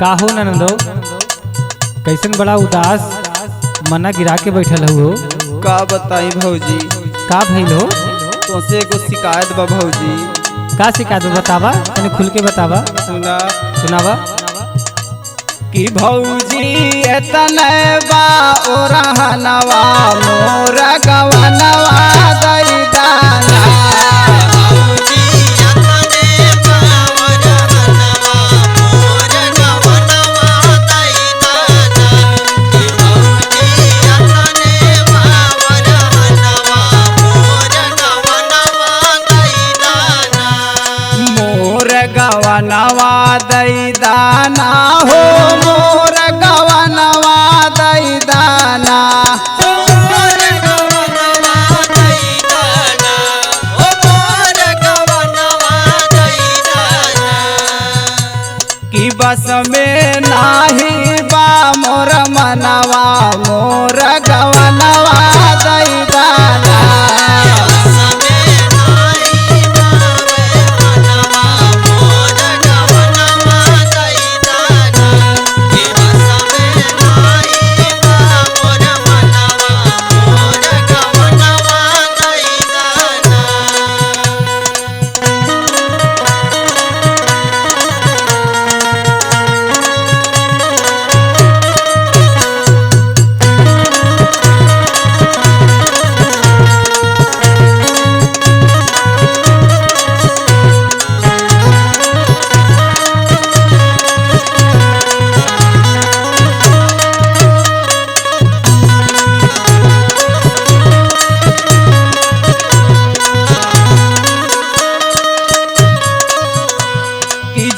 का हो ननदो, कैसन बड़ा उदास मना गिरा के बैठल हो। का बताई भौजी, का भइल हो? तुमसे एगो शिकायत बा भौजी। का शिकायत बतावा, तने खुल के बतावा। सुना सुनावा। कि भौजी एतने बा ओरहनवा मोर गवनवा दई दाना। गवनवा दई दाना हो मोर गवनवा दई दाना। मोर गवनवा दई दाना, ओ मोर गवनवा दई दाना। कि बस में नाही बा मोर मनवा मोर गवनवा दई दाना।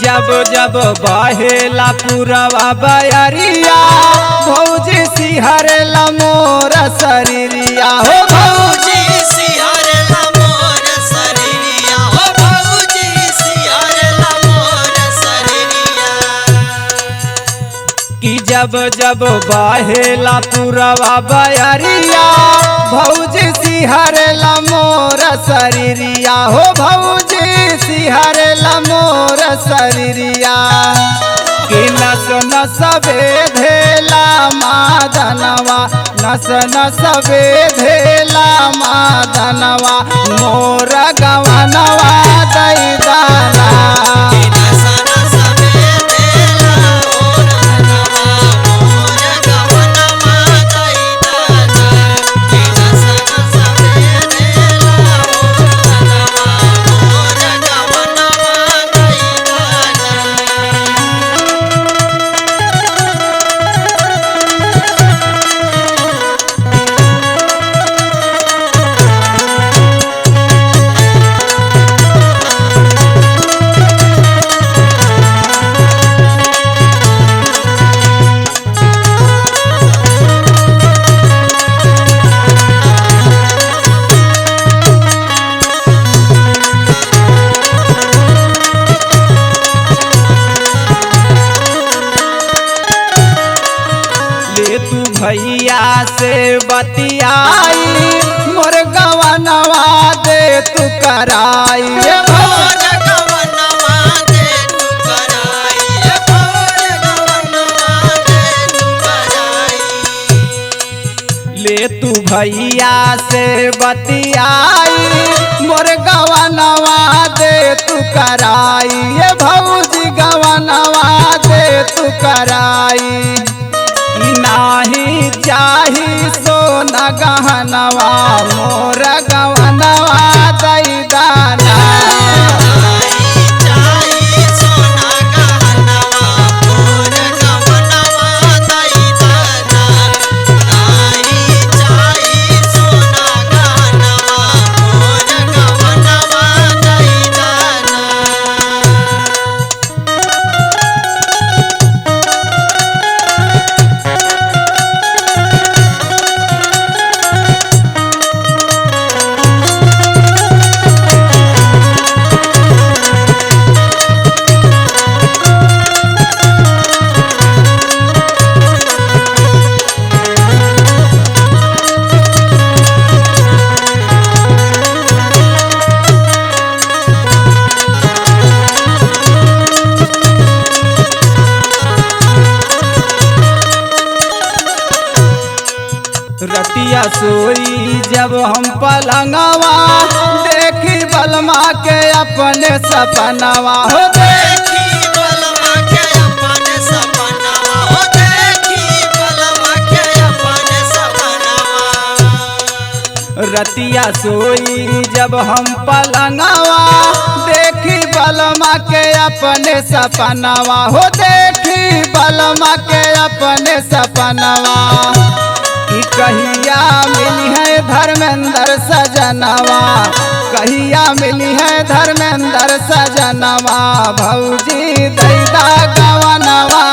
जब जब बहेला पुरवा बयरिया भौजी सिहरला मोर शरीरिया हो। भौजी सिहरला मोर शरीरिया, हो भौजी सिहरला मोर शरीरिया। कि जब जब बहेला पुरवा बयरिया भौजी सिहरला मोर शरीरिया हो। भौजी सिहरला मोर शरीरिया। कि नस नस बेधेला मादनवा, नस नस बेधेला मादनवा मोर गवनवा दई दाना। भैया से बतियाई मोर गवनवा दे तू कराई। मोर गवनवा दे तू कराई, मोर गवनवा दे तू कराई। ले तू भैया से बतियाई मोर गवनवा दे तू कराई। भौजी गवनवा दे तू कराई। नाही चाही सोना गहनवा मोर गवनवा दई दाना। चाही सोना गहनवा मोर गवनवा दई दाना। नाही चाही सोना गहनवा मोर गवनवा दई दाना। जब हम पलंगवा देखी बलमा के अपने सपनवा हो देखी बलमा के अपन सपनावा हो देखी बलमा के अपन सपनावा रतिया सोई जब हम पलंगवा देखी बलमा के अपने सपनवा हो देखी बलमा के अपने सपनवा कि कहिया मिली है धर्मेंद्र सजनवा कहिया मिली है धर्मेंद्र सजनवा भौजी दैदा गवनवा